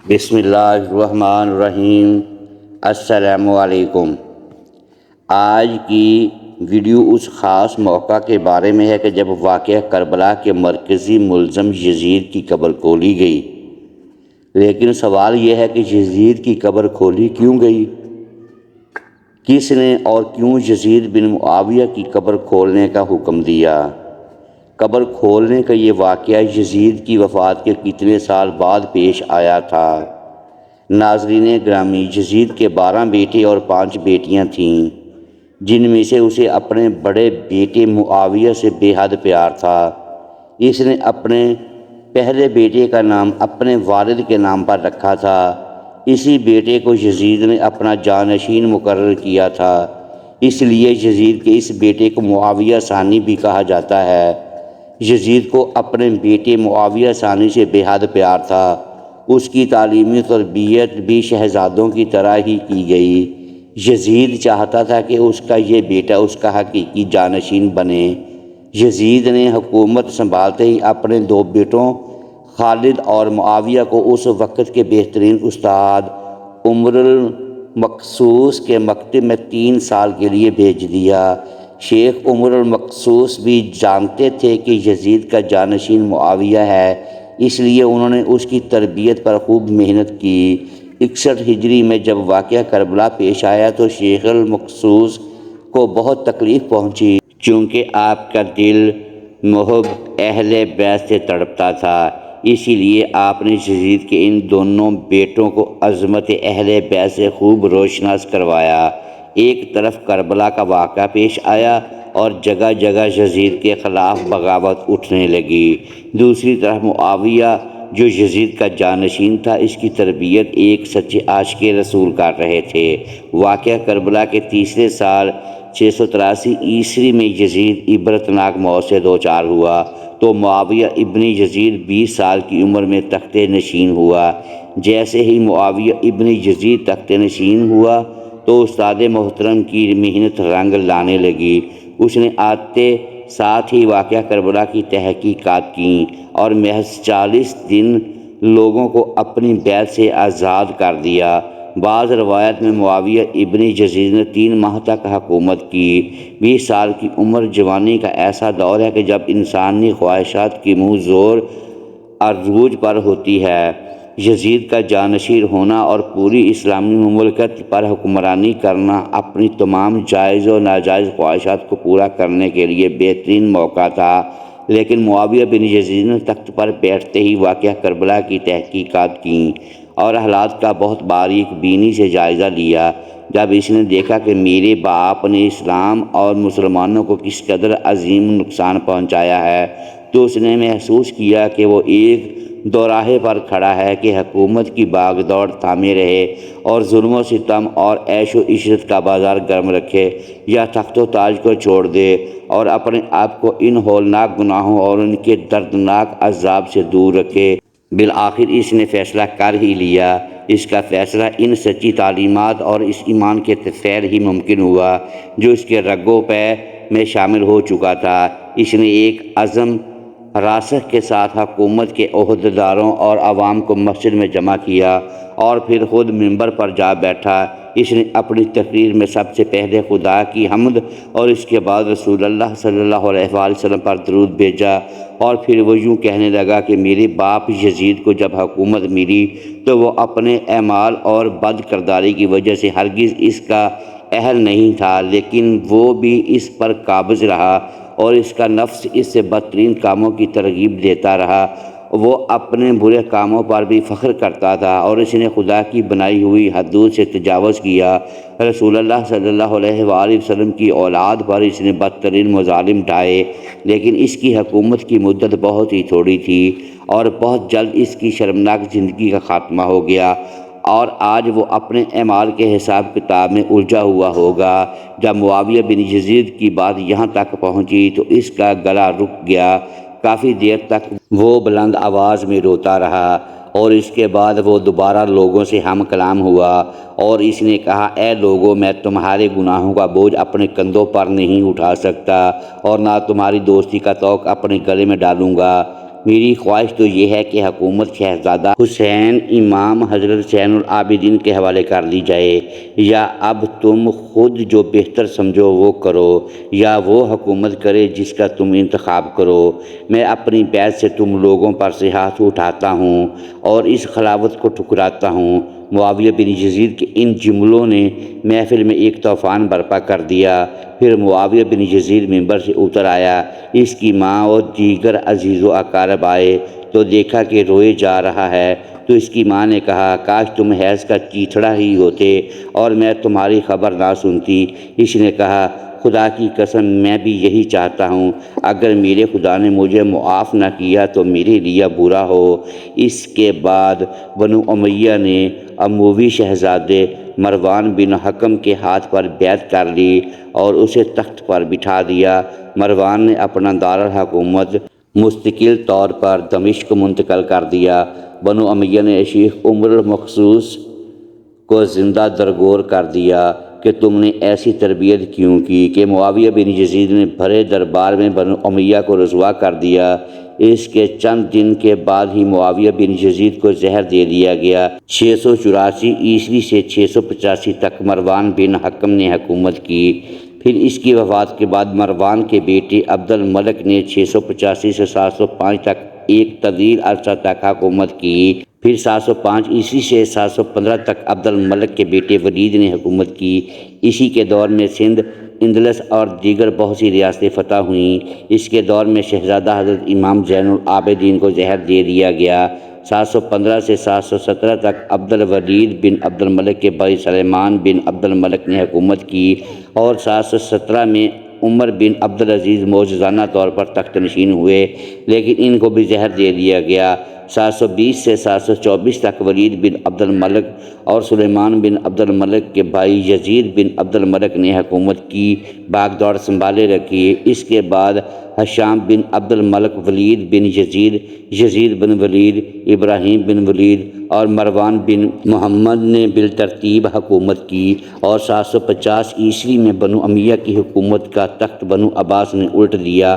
بسم اللہ الرحمن الرحیم۔ السلام علیکم۔ آج کی ویڈیو اس خاص موقع کے بارے میں ہے کہ جب واقعہ کربلا کے مرکزی ملزم یزید کی قبر کھولی گئی، لیکن سوال یہ ہے کہ یزید کی قبر کھولی کیوں گئی؟ کس نے اور کیوں یزید بن معاویہ کی قبر کھولنے کا حکم دیا؟ قبر کھولنے کا یہ واقعہ یزید کی وفات کے کتنے سال بعد پیش آیا تھا؟ ناظرین گرامی، یزید کے 12 بیٹے اور 5 بیٹیاں تھیں، جن میں سے اسے اپنے بڑے بیٹے معاویہ سے بے حد پیار تھا۔ اس نے اپنے پہلے بیٹے کا نام اپنے والد کے نام پر رکھا تھا۔ اسی بیٹے کو یزید نے اپنا جانشین مقرر کیا تھا، اس لیے یزید کے اس بیٹے کو معاویہ ثانی بھی کہا جاتا ہے۔ یزید کو اپنے بیٹے معاویہ ثانی سے بے حد پیار تھا۔ اس کی تعلیمی تربیت بھی شہزادوں کی طرح ہی کی گئی۔ یزید چاہتا تھا کہ اس کا یہ بیٹا اس کا حقیقی جانشین بنے۔ یزید نے حکومت سنبھالتے ہی اپنے 2 بیٹوں خالد اور معاویہ کو اس وقت کے بہترین استاد عمر المقصوص کے مکتب میں 3 سال کے لیے بھیج دیا۔ شیخ عمر المقصوص بھی جانتے تھے کہ یزید کا جانشین معاویہ ہے، اس لیے انہوں نے اس کی تربیت پر خوب محنت کی۔ 61 ہجری میں جب واقعہ کربلا پیش آیا تو شیخ المقصوص کو بہت تکلیف پہنچی، چونکہ آپ کا دل محب اہل بیت سے تڑپتا تھا۔ اسی لیے آپ نے یزید کے ان دونوں بیٹوں کو عظمت اہل بیت سے خوب روشناس کروایا۔ ایک طرف کربلا کا واقعہ پیش آیا اور جگہ جگہ یزید کے خلاف بغاوت اٹھنے لگی۔ دوسری طرف معاویہ جو یزید کا جانشین تھا، اس کی تربیت ایک سچے عاشق رسول کر رہے تھے۔ واقعہ کربلا کے تیسرے سال 683 عیسوی میں یزید عبرتناک موت سے دوچار ہوا تو معاویہ ابن یزید 20 سال کی عمر میں تخت نشین ہوا۔ جیسے ہی معاویہ ابن یزید تخت نشین ہوا تو استاد محترم کی محنت رنگ لانے لگی۔ اس نے آتے ساتھ ہی واقعہ کربلا کی تحقیقات کیں اور محض 40 دن لوگوں کو اپنی بیت سے آزاد کر دیا۔ بعض روایت میں معاویہ ابن یزید نے 3 ماہ تک حکومت کی۔ 20 سال کی عمر جوانی کا ایسا دور ہے کہ جب انسانی خواہشات کی منہ زور عروج پر ہوتی ہے۔ یزید کا جانشین ہونا اور پوری اسلامی مملکت پر حکمرانی کرنا اپنی تمام جائز و ناجائز خواہشات کو پورا کرنے کے لیے بہترین موقع تھا، لیکن معاویہ بن یزید نے تخت پر بیٹھتے ہی واقعہ کربلا کی تحقیقات کیں اور حالات کا بہت باریک بینی سے جائزہ لیا۔ جب اس نے دیکھا کہ میرے باپ نے اسلام اور مسلمانوں کو کس قدر عظیم نقصان پہنچایا ہے، تو اس نے محسوس کیا کہ وہ ایک دوراہے پر کھڑا ہے کہ حکومت کی باغ دوڑ تھامے رہے اور ظلم و ستم اور عیش و عشرت کا بازار گرم رکھے، یا تخت و تاج کو چھوڑ دے اور اپنے آپ کو ان ہولناک گناہوں اور ان کے دردناک عذاب سے دور رکھے۔ بالآخر اس نے فیصلہ کر ہی لیا۔ اس کا فیصلہ ان سچی تعلیمات اور اس ایمان کے تحت ہی ممکن ہوا جو اس کے رگو پے میں شامل ہو چکا تھا۔ اس نے ایک عزم راسخ کے ساتھ حکومت کے عہدیداروں اور عوام کو مسجد میں جمع کیا اور پھر خود منبر پر جا بیٹھا۔ اس نے اپنی تقریر میں سب سے پہلے خدا کی حمد اور اس کے بعد رسول اللہ صلی اللہ علیہ وآلہ وسلم پر درود بھیجا، اور پھر وہ یوں کہنے لگا کہ میرے باپ یزید کو جب حکومت ملی تو وہ اپنے اعمال اور بد کرداری کی وجہ سے ہرگز اس کا اہل نہیں تھا، لیکن وہ بھی اس پر قابض رہا اور اس کا نفس اس سے بدترین کاموں کی ترغیب دیتا رہا۔ وہ اپنے برے کاموں پر بھی فخر کرتا تھا اور اس نے خدا کی بنائی ہوئی حدود سے تجاوز کیا۔ رسول اللہ صلی اللہ علیہ وآلہ وسلم کی اولاد پر اس نے بدترین مظالم ڈھائے، لیکن اس کی حکومت کی مدت بہت ہی تھوڑی تھی اور بہت جلد اس کی شرمناک زندگی کا خاتمہ ہو گیا، اور آج وہ اپنے اعمال کے حساب کتاب میں الجھا ہوا ہوگا۔ جب معاویہ بن یزید کی بات یہاں تک پہنچی تو اس کا گلا رک گیا۔ کافی دیر تک وہ بلند آواز میں روتا رہا اور اس کے بعد وہ دوبارہ لوگوں سے ہم کلام ہوا اور اس نے کہا، اے لوگو، میں تمہارے گناہوں کا بوجھ اپنے کندھوں پر نہیں اٹھا سکتا اور نہ تمہاری دوستی کا طوق اپنے گلے میں ڈالوں گا۔ میری خواہش تو یہ ہے کہ حکومت شہزادہ حسین امام حضرت زین العابدین کے حوالے کر دی جائے، یا اب تم خود جو بہتر سمجھو وہ کرو، یا وہ حکومت کرے جس کا تم انتخاب کرو۔ میں اپنی بیعت سے تم لوگوں پر سے ہاتھ اٹھاتا ہوں اور اس خلافت کو ٹھکراتا ہوں۔ معاویہ بن یزید کے ان جملوں نے محفل میں ایک طوفان برپا کر دیا۔ پھر معاویہ بن یزید منبر سے اتر آیا۔ اس کی ماں اور دیگر عزیز و اقارب آئے تو دیکھا کہ روئے جا رہا ہے، تو اس کی ماں نے کہا، کاش تم حیض کا چیتھڑا ہی ہوتے اور میں تمہاری خبر نہ سنتی۔ اس نے کہا، خدا کی قسم میں بھی یہی چاہتا ہوں، اگر میرے خدا نے مجھے معاف نہ کیا تو میرے لیے برا ہو۔ اس کے بعد بنو امیہ نے اموی شہزادے مروان بن حکم کے ہاتھ پر بیعت کر لی اور اسے تخت پر بٹھا دیا۔ مروان نے اپنا دارالحکومت مستقل طور پر دمشق منتقل کر دیا۔ بنو امیہ نے شیخ عمر المخصوص کو زندہ درگور کر دیا کہ تم نے ایسی تربیت کیوں کی کہ معاویہ بن یزید نے بھرے دربار میں بنو امیہ کو رسوا کر دیا۔ اس کے چند دن کے بعد ہی معاویہ بن یزید کو زہر دے دیا گیا۔ 684 عیسوی سے 685 تک مروان بن حکم نے حکومت کی۔ پھر اس کی وفات کے بعد مروان کے بیٹے عبد الملک نے 685 سے 705 تک ایک طویل عرصہ تک حکومت کی۔ پھر 705 عیسوی سے 715 تک عبد الملک کے بیٹے ولید نے حکومت کی۔ اسی کے دور میں سندھ، اندلس اور دیگر بہت سی ریاستیں فتح ہوئیں۔ اس کے دور میں شہزادہ حضرت امام زین العابدین کو زہر دے دیا گیا۔ 715 سے 717 تک عبد الولید بن عبد الملک کے بھائی سلیمان بن عبد الملک نے حکومت کی اور 717 میں عمر بن عبد العزیز معجزانہ طور پر تخت نشین ہوئے، لیکن ان کو بھی زہر دے دیا گیا۔ 720 سے 724 تک ولید بن عبد الملک اور سلیمان بن عبد الملک کے بھائی یزید بن عبد الملک نے حکومت کی، بھاگ دوڑ سنبھالے رکھی۔ اس کے بعد ہشام بن عبد الملک، ولید بن یزید، یزید بن ولید، ابراہیم بن ولید اور مروان بن محمد نے بالترتیب حکومت کی، اور 750 عیسوی میں بنو امیہ کی حکومت کا تخت بنو عباس نے الٹ دیا۔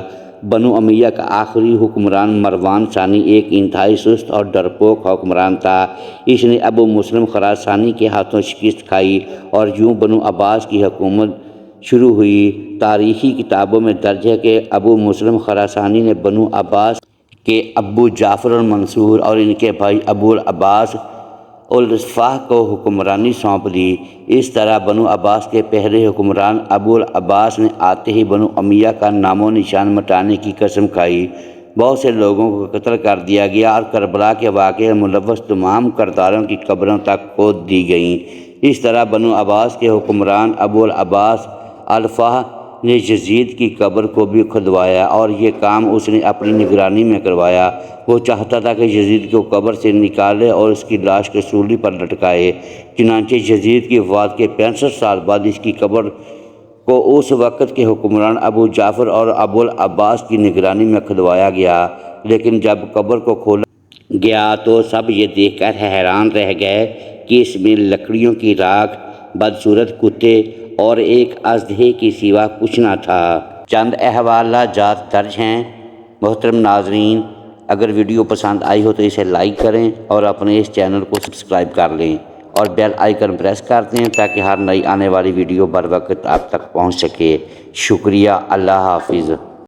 بنو امیہ کا آخری حکمران مروان ثانی ایک انتہائی سست اور ڈرپوک حکمران تھا۔ اس نے ابو مسلم خراسانی کے ہاتھوں شکست کھائی اور یوں بنو عباس کی حکومت شروع ہوئی۔ تاریخی کتابوں میں درج ہے کہ ابو مسلم خراسانی نے بنو عباس کے ابو جعفر المنصور اور ان کے بھائی ابو العباس الرفاع کو حکمرانی سونپ دی۔ اس طرح بنو عباس کے پہلے حکمران ابو العباس نے آتے ہی بنو امیہ کا نام و نشان مٹانے کی قسم کھائی۔ بہت سے لوگوں کو قتل کر دیا گیا اور کربلا کے واقعے میں ملوث تمام کرداروں کی قبروں تک کھود دی گئیں۔ اس طرح بنو عباس کے حکمران ابو العباس الرفاع نے یزید کی قبر کو بھی کھدوایا، اور یہ کام اس نے اپنی نگرانی میں کروایا۔ وہ چاہتا تھا کہ یزید کو قبر سے نکالے اور اس کی لاش کو سولی پر لٹکائے۔ چنانچہ یزید کی وفات کے 65 سال بعد اس کی قبر کو اس وقت کے حکمران ابو جعفر اور ابو العباس کی نگرانی میں کھدوایا گیا، لیکن جب قبر کو کھولا گیا تو سب یہ دیکھ کر حیران رہ گئے کہ اس میں لکڑیوں کی راکھ، بدصورت کتے اور ایک اژدہے کے سوا کچھ نہ تھا۔ چند احوالات جات درج ہیں۔ محترم ناظرین، اگر ویڈیو پسند آئی ہو تو اسے لائک کریں اور اپنے اس چینل کو سبسکرائب کر لیں اور بیل آئیکن پریس کر دیں تاکہ ہر نئی آنے والی ویڈیو بر وقت آپ تک پہنچ سکے۔ شکریہ۔ اللہ حافظ۔